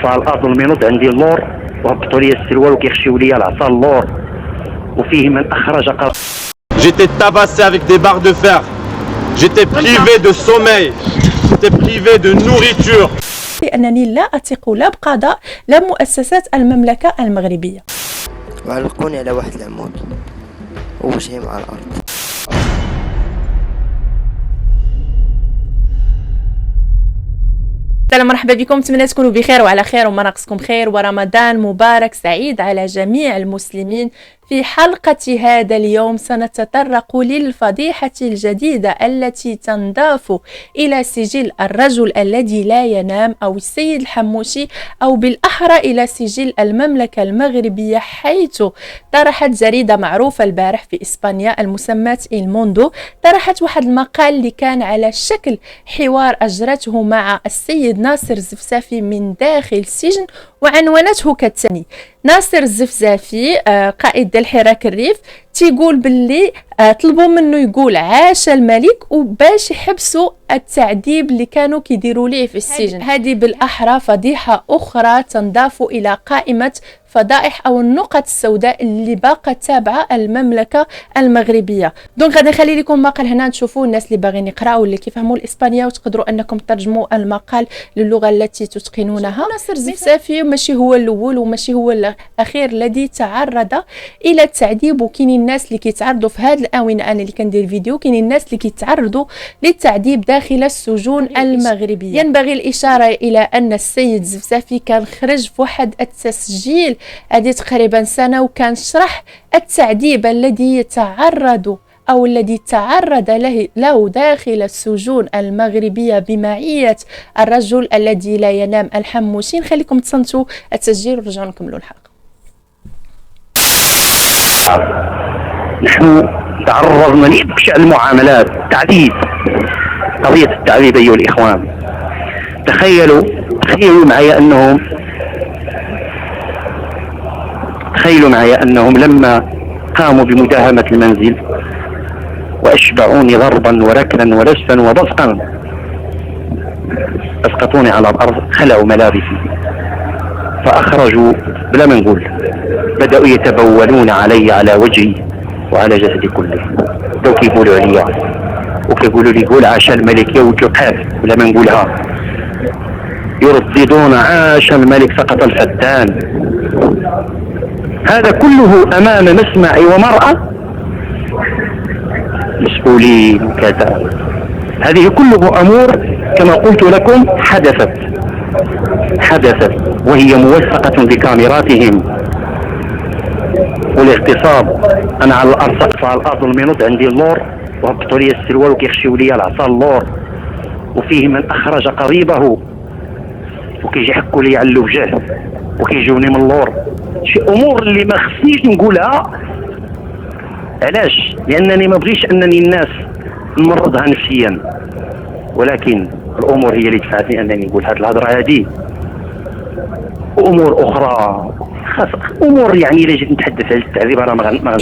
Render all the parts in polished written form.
فالارض المينوط عندي اللور وهبطوا لي السروال وكيخشيو لي العصا اللور وفيه من اخرج J'étais tabassé avec des barres de fer. J'étais privé de sommeil. J'étais privé de nourriture. لأنني لا أثق لا بقضاء لا مؤسسات المملكة المغربية. وعلقوني على واحد العمود ووجهي مع الأرض. السلام، مرحبا بكم، نتمنى تكونوا بخير وعلى خير وما ناقصكم خير، ورمضان مبارك سعيد على جميع المسلمين. في حلقة هذا اليوم سنتطرق للفضيحة الجديدة التي تنضاف إلى سجل الرجل الذي لا ينام أو السيد الحموشي، أو بالأحرى إلى سجل المملكة المغربية، حيث طرحت جريدة معروفة البارح في إسبانيا المسماة الموندو، طرحت واحد المقال اللي كان على شكل حوار أجرته مع السيد ناصر الزفزافي من داخل السجن، وعنوانته كالتالي: ناصر الزفزافي قائد الحراك الريف تيقول باللي طلبوا منه يقول عاش الملك وباش يحبسوا التعذيب اللي كانوا كيديروا ليه في السجن. هذه بالأحرى فضيحة أخرى تنضاف إلى قائمة فضائح أو النقط السوداء اللي باقة تابعة المملكة المغربية. دونك غادي نخلي لكم مقال هنا تشوفوا الناس اللي باغيين يقراوا واللي كيفهموا الإسبانية، وتقدروا أنكم ترجموا المقال للغة التي تتقنونها. ناصر الزفزافي ماشي هو الأول وماشي هو الأخير الذي تعرض إلى التعذيب، وكاينين الناس اللي كيتعرضوا في هذه الآونة أنا اللي كندير فيديو، كاينين الناس اللي كيتعرضوا للتعذيب داخل السجون المغربية. ينبغي الإشارة إلى أن السيد الزفزافي كان خرج في واحد التسجيل هذه تقريبا سنة، وكان شرح التعذيب الذي يتعرض أو الذي تعرض له داخل السجون المغربية بمعية الرجل الذي لا ينام الحموشي. نخليكم تصنتوا التسجيل ونرجعوا نكملوا الحلقة. نحن تعرضنا لأبشع المعاملات، تعذيب، قضية التعذيب أيها الإخوان. تخيلوا معي أنهم لما قاموا بمداهمة المنزل وأشبعوني ضربا وركلا ورجفا وبصقا، أسقطوني على الأرض، خلعوا ملابسي فأخرجوا بلا ما نقول، بدأوا يتبولون علي على وجهي وعلى جسدي كله، بدأوا كيقولوا عليا وكيقولوا لي قول عاش الملك يا وجه قاف بلا ما نقولها، يرددون عاش الملك سقط الفتان. هذا كله أمام مسمع ومرأة مسؤولين كذا. هذه كله أمور كما قلت لكم حدثت وهي موثقة بكاميراتهم. والاغتصاب، أنا على الأرض سقف على الأرض المينوط عندي اللور وهبطوا لي السروال وكيخشيو لي العصا اللور وفيه من أخرج قريبه وكيجي يحكوا لي على الوجه وكيجوني من اللور. شي امور اللي ما خصنيش نقولها. علاش؟ لانني ما بغيش انني الناس نمرضها نفسيا، ولكن الامور هي اللي دفعتني انني نقول هذه الهضره هذه. وامور اخرى امور يعني الا جيت نتحدث على التعذيب راه ما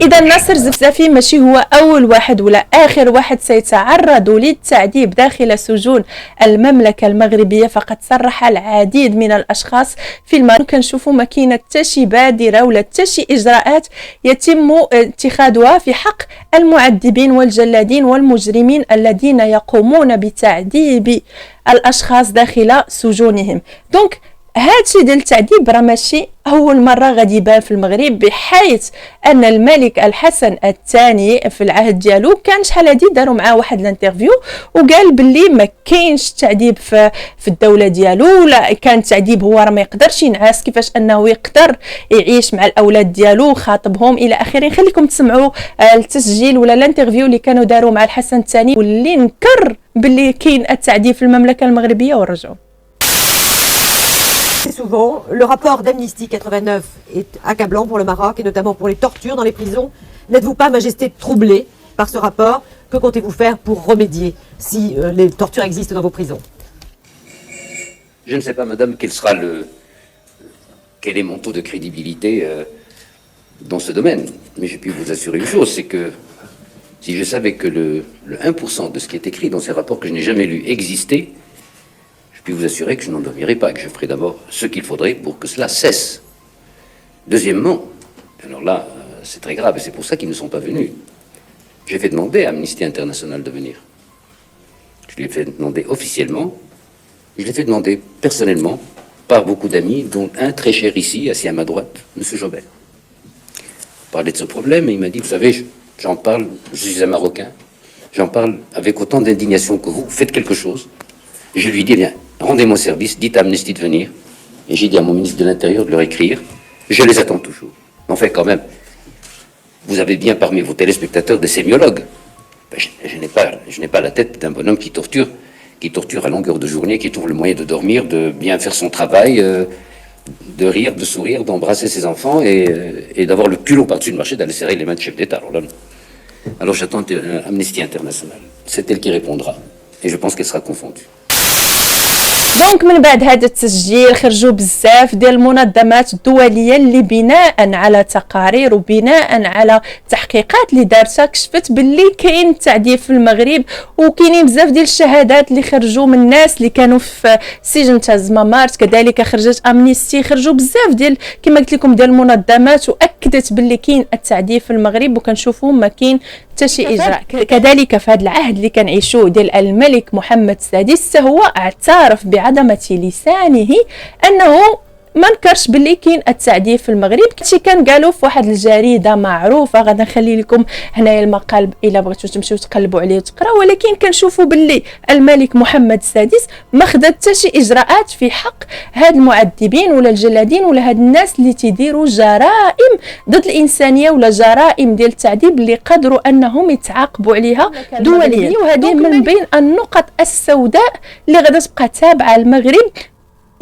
اذا ناصر الزفزافي ماشي هو اول واحد ولا اخر واحد سيتعرض للتعذيب داخل سجون المملكه المغربيه، فقد صرح العديد من الاشخاص في كنشوفوا ما كاينه حتى شي بادره ولا حتى شي اجراءات يتم اتخاذها في حق المعذبين والجلادين والمجرمين الذين يقومون بتعذيب الاشخاص داخل سجونهم. دونك هادشي ديال التعذيب راه ماشي اول مره غادي يبان في المغرب، بحيث ان الملك الحسن الثاني في العهد ديالو كان شحال هادي داروا معاه واحد الانترفيو وقال باللي ما كاينش تعذيب في الدوله ديالو، لا كان التعذيب هو راه ما يقدرش ينعس، كيفاش انه يقدر يعيش مع الاولاد ديالو خاطبهم الى اخره. خليكم تسمعوا التسجيل ولا الانترفيو اللي كانوا داروا مع الحسن الثاني واللي نكر باللي كاين التعذيب في المملكه المغربيه، ورجعوا. Souvent, le rapport d'Amnesty 89 est accablant pour le Maroc et notamment pour les tortures dans les prisons. N'êtes-vous pas, Majesté, troublée par ce rapport? Que comptez-vous faire pour remédier si les tortures existent dans vos prisons? Je ne sais pas, madame, quel est mon taux de crédibilité dans ce domaine. Mais je puis vous assurer une chose, c'est que si je savais que le 1% de ce qui est écrit dans ces rapports que je n'ai jamais lus existait, je puis vous assurer que je n'en dormirai pas, que je ferai d'abord ce qu'il faudrait pour que cela cesse. Deuxièmement, alors là, c'est très grave et c'est pour ça qu'ils ne sont pas venus. J'ai fait demander à Amnesty International de venir. Je l'ai fait demander officiellement, je l'ai fait demander personnellement par beaucoup d'amis, dont un très cher ici, assis à ma droite, M. Jobert. On parlait de ce problème et il m'a dit, vous savez, j'en parle, je suis un Marocain, j'en parle avec autant d'indignation que vous, faites quelque chose. Je lui dis, bien, rendez-moi service, dites à Amnesty de venir. Et j'ai dit à mon ministre de l'Intérieur de leur écrire, je les attends toujours. Enfin, quand même, vous avez bien parmi vos téléspectateurs des sémiologues. Ben, je n'ai pas la tête d'un bonhomme qui torture à longueur de journée, qui trouve le moyen de dormir, de bien faire son travail, de rire, de sourire, d'embrasser ses enfants et d'avoir le culot par-dessus le marché d'aller serrer les mains de chef d'État. Alors j'attends Amnesty International. C'est elle qui répondra. Et je pense qu'elle sera confondue. دونك من بعد هذا التسجيل خرجوا بزاف ديال المنظمات الدوليه اللي بناء على تقارير وبناء على تحقيقات اللي دارتها كشفت باللي كاين التعذيب في المغرب، وكاينين بزاف ديال الشهادات اللي خرجوا من الناس اللي كانوا في سجن تازمامارت. كذلك خرجت امنيستي، خرجوا بزاف ديال كما قلت لكم ديال المنظمات واكدت باللي كاين التعذيب في المغرب، وكنشوفوا ما كاين حتى شي اجراء. كذلك في هذا العهد اللي كنعيشوه ديال الملك محمد السادس هو اعترف بعظمه لسانه انه ما نكرش باللي كاين التعذيب في المغرب. كنتي كان قالوا في واحد الجريده معروفه، غادي نخلي لكم هنايا المقال الا بغيتوا تمشيو تقلبوا عليه وتقراو، ولكن كنشوفوا باللي الملك محمد السادس ما خدا حتى شي اجراءات في حق هاد المعذبين ولا الجلادين ولا هاد الناس اللي تيديروا جرائم ضد الانسانيه ولا جرائم ديال التعذيب اللي قدروا انهم يتعاقبوا عليها دوليا. وهذه من بين النقط السوداء اللي غادا تبقى تابعه المغرب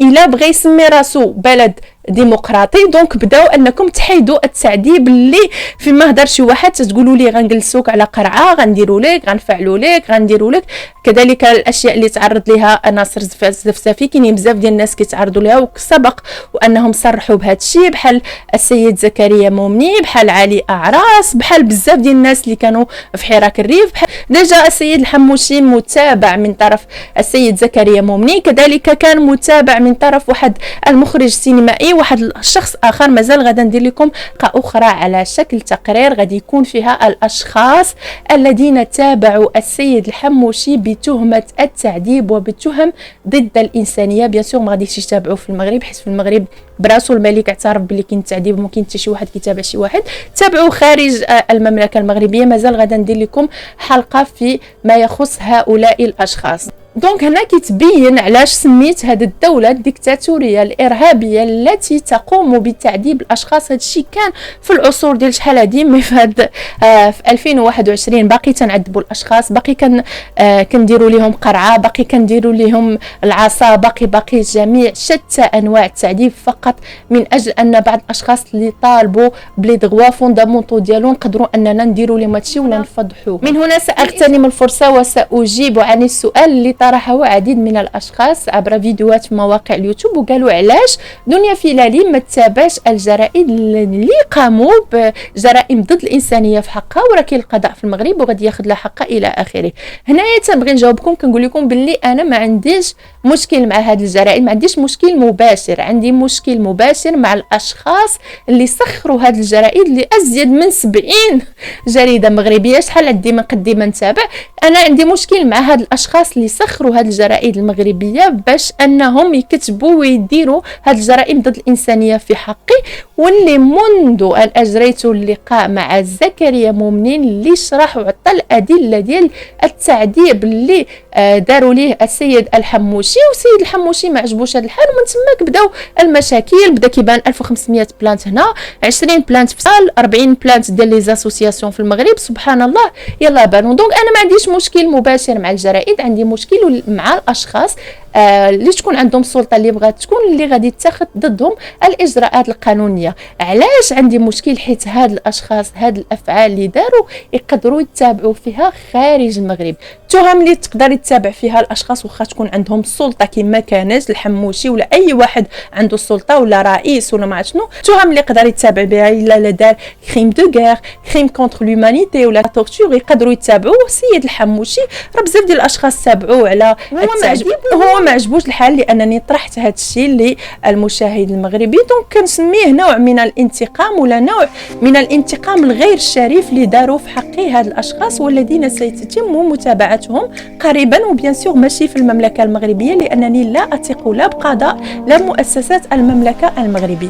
إلا بغى يسمي راسو بلد ديمقراطي. دونك بداو انكم تحيدوا التعذيب اللي فيما هضر شي واحد تقولوا لي غنجلسوك على قرعه، غنديروا لك، غنفعلوا لك، غنديروا لك. كذلك الاشياء اللي تعرض لها ناصر الزفزافي كاينين بزاف ديال الناس كيتعرضوا لها وسبق وانهم صرحوا بهذا الشيء، بحال السيد زكريا مومني، بحال علي اعراس، بحال بزاف ديال الناس اللي كانوا في حراك الريف. بحال ديجا السيد الحموشي متابع من طرف السيد زكريا مومني، كذلك كان متابع من طرف واحد المخرج السينمائي، واحد الشخص اخر. مازال غادا ندير لكم حلقه اخرى على شكل تقرير غادي يكون فيها الاشخاص الذين تابعوا السيد الحموشي بتهمه التعذيب وبتهم ضد الانسانيه. بيان سور ما غاديش يتابعوا في المغرب، حيت في المغرب براسو الملك اعترف باللي كاين التعذيب وما كاين حتى شي واحد كيتابع شي واحد. تابعوا خارج المملكه المغربيه، مازال غادا ندير لكم حلقه في ما يخص هؤلاء الاشخاص. دونك هنا كيتبين علاش سميت هذه الدوله الديكتاتوريه الارهابيه التي تقوم بتعذيب الاشخاص. هذا الشيء كان في العصور ديال شحال هادي، مي في 2021 باقي تنعذبوا الاشخاص، باقي كنديروا لهم قرعه، باقي كنديروا لهم العصا، باقي جميع شتى انواع التعذيب فقط من اجل ان بعض الاشخاص اللي طالبوا بلي دغوا فوندامونطو ديالهم نقدروا اننا نديروا لهم هادشي ولا نفضحوه. من هنا ساغتنم الفرصه وساجيب عن السؤال اللي طرحه عديد من الاشخاص عبر فيديوهات في مواقع اليوتيوب، وقالوا علاش دنيا فيلالي ما تتابعش الجرائد اللي قاموا بجرائم ضد الانسانيه في حقها، وراه كاين القضاء في المغرب وغادي ياخذ لها حقها الى اخره. هنايا تنبغي نجاوبكم، كنقول لكم باللي انا ما عنديش مشكل مع هذه الجرائم، ما عنديش مشكل مباشر، عندي مشكل مباشر مع الاشخاص اللي سخروا هذه الجرائد اللي ازيد من 70 جريده مغربيه. شحال عندي من قديمه نتابع. انا عندي مشكل مع هاد الاشخاص اللي سخروا هاد الجرائد المغربيه باش انهم يكتبوا ويديروا هاد الجرائم ضد الانسانيه في حقي، واللي منذ ان اجريت اللقاء مع زكريا مومنين اللي شرح وعطى الادله ديال التعذيب اللي داروا ليه السيد الحموشي، والسيد الحموشي ما عجبوش هذا الحال، ومن تماك بداو المشاكل. بدا كيبان 1500 بلانت هنا، 20 بلانت في سال، 40 بلانت ديال لي زاسوسياسيون في المغرب. سبحان الله يلا بانوا. دونك انا ما عنديش مشكل مباشر مع الجرائد، عندي مشكل مع الاشخاص اللي تكون عندهم السلطه اللي بغات تكون اللي غادي تاخذ ضدهم الاجراءات القانونيه. علاش عندي مشكل؟ حيت هاد الاشخاص هاد الافعال اللي داروا يقدروا يتابعوا فيها خارج المغرب. تهم اللي تقدر يتابع فيها الاشخاص واخا تكون عندهم السلطه كما كانت الحموشي ولا اي واحد عنده السلطه ولا رئيس ولا ما عرفت شنو، تهم اللي يقدر يتابع بها الا دار كريم دو غير، كريم كونتر لومانيتي ولا تورتور يقدروا يتابعوا. السيد الحموشي راه بزاف ديال الاشخاص تابعوه على التعذيب، هو ما عجبوش الحال لانني طرحت هذا الشيء للمشاهد المغربي. دونك كنسميه نوع من الانتقام ولا نوع من الانتقام الغير الشريف اللي داروا في حق هاد الاشخاص والذين سيتم متابعتهم قريبا، وبيان سور ماشي في المملكه المغربيه لانني لا اثق لا بقضاء لا مؤسسات المملكه المغربية.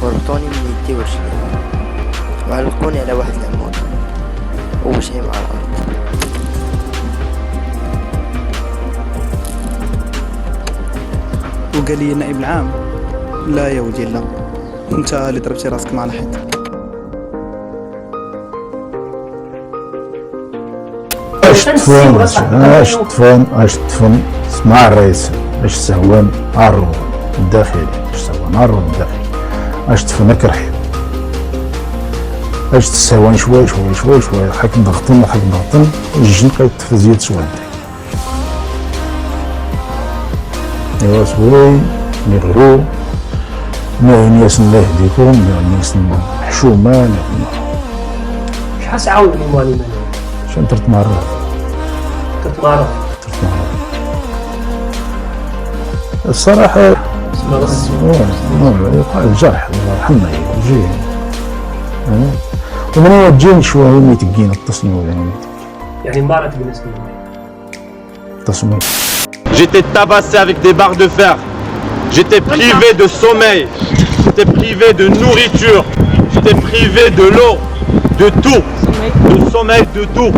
وربطوني من يدي ورجلي وعلقوني على واحد العمود ووجهي مع الأرض. وقال لي النائب العام لا يا ودي لا، انت اللي ضربتي راسك مع الحيط. اش تفن اسمع الرئيس اش سهوان عرو الداخلي اش سهوان عرو الداخلي اش تفن كرحيب اش تسهوان شوي حك ضغطن الجن قيتفزيت سواد ايوا سوي نغرو ما ياسن الله يهديكم يعني ياسن حشومه. شحال ساعه الموالي شنو درت مرة الصراحة يقال الجرح الله يرحمنا يجي ومن يوجيني شوية ما يتقين التصميم يعني مبارك بالنسبة لي التصميم. J'étais tabassé avec des barres de fer. J'étais privé de sommeil. J'étais privé de nourriture. J'étais privé de l'eau, de tout, de sommeil, de tout.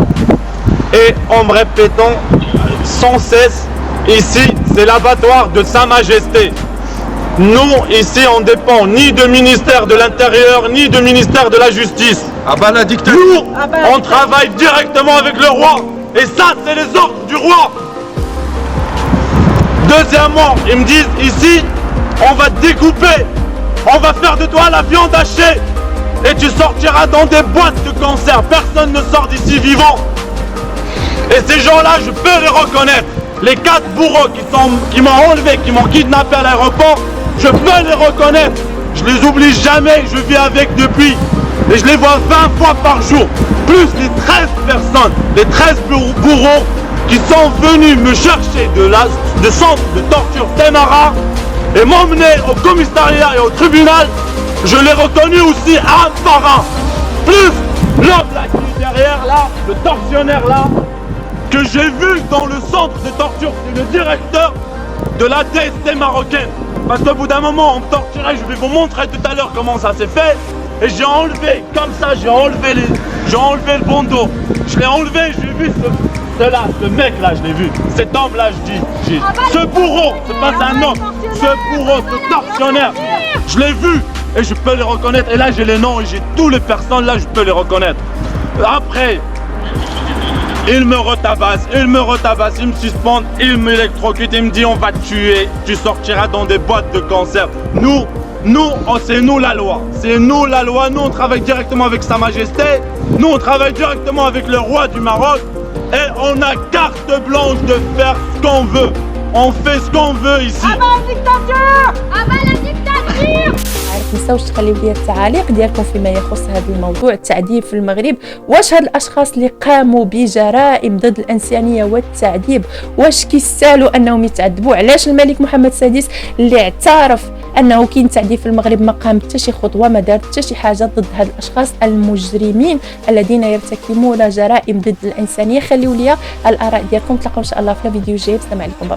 Et en me répétant sans cesse, ici c'est l'abattoir de Sa Majesté. Nous ici on dépend ni du ministère de l'Intérieur ni du ministère de la Justice. Ah bah la dictature. Nous on travaille directement avec le roi et ça c'est les ordres du roi. Deuxièmement, ils me disent ici on va te découper, on va faire de toi la viande hachée et tu sortiras dans des boîtes de conserve. Personne ne sort d'ici vivant. Et ces gens-là, je peux les reconnaître. Les 4 bourreaux qui m'ont enlevé, qui m'ont kidnappé à l'aéroport, je peux les reconnaître. Je les oublie jamais, je vis avec depuis. Et je les vois 20 fois par jour. Plus les 13 personnes, les 13 bourreaux qui sont venus me chercher de centre de torture Temara et m'emmener au commissariat et au tribunal. Je l'ai reconnu aussi un par un. Plus l'homme là qui est derrière là, le tortionnaire là, que j'ai vu dans le centre de torture, c'est le directeur de la DST marocaine. Parce qu'au bout d'un moment, on me torturait, je vais vous montrer tout à l'heure comment ça s'est fait. Et j'ai enlevé, comme ça, j'ai enlevé le bandeau. Je l'ai enlevé, j'ai vu ce mec là, je l'ai vu. Cet homme là, je dis, ce bourreau, c'est pas un homme, ce bourreau, ce tortionnaire, je l'ai vu et je peux les reconnaître. Et là, j'ai les noms et j'ai toutes les personnes là, je peux les reconnaître. Après, il me retabasse, ils me suspendent, ils m'électrocutent, ils me disent on va te tuer, tu sortiras dans des boîtes de conserve. Nous, c'est nous la loi, nous on travaille directement avec Sa Majesté, nous on travaille directement avec le roi du Maroc et on a carte blanche de faire ce qu'on veut, on fait ce qu'on veut ici. Abat la dictature! Abat la dictature! ما تنساوش تخليو لي التعاليق ديالكم فيما يخص هذا الموضوع التعذيب في المغرب. واش هاد الاشخاص اللي قاموا بجرائم ضد الانسانيه والتعذيب واش كيستاهلوا انهم يتعذبوا؟ علاش الملك محمد السادس اللي اعترف انه كاين تعذيب في المغرب ما قام حتى شي خطوه، ما دار حتى شي حاجه ضد هاد الاشخاص المجرمين الذين يرتكبون جرائم ضد الانسانيه؟ خليو لي الاراء ديالكم، تلاقاو ان شاء الله في الفيديو الجاي. السلام عليكم.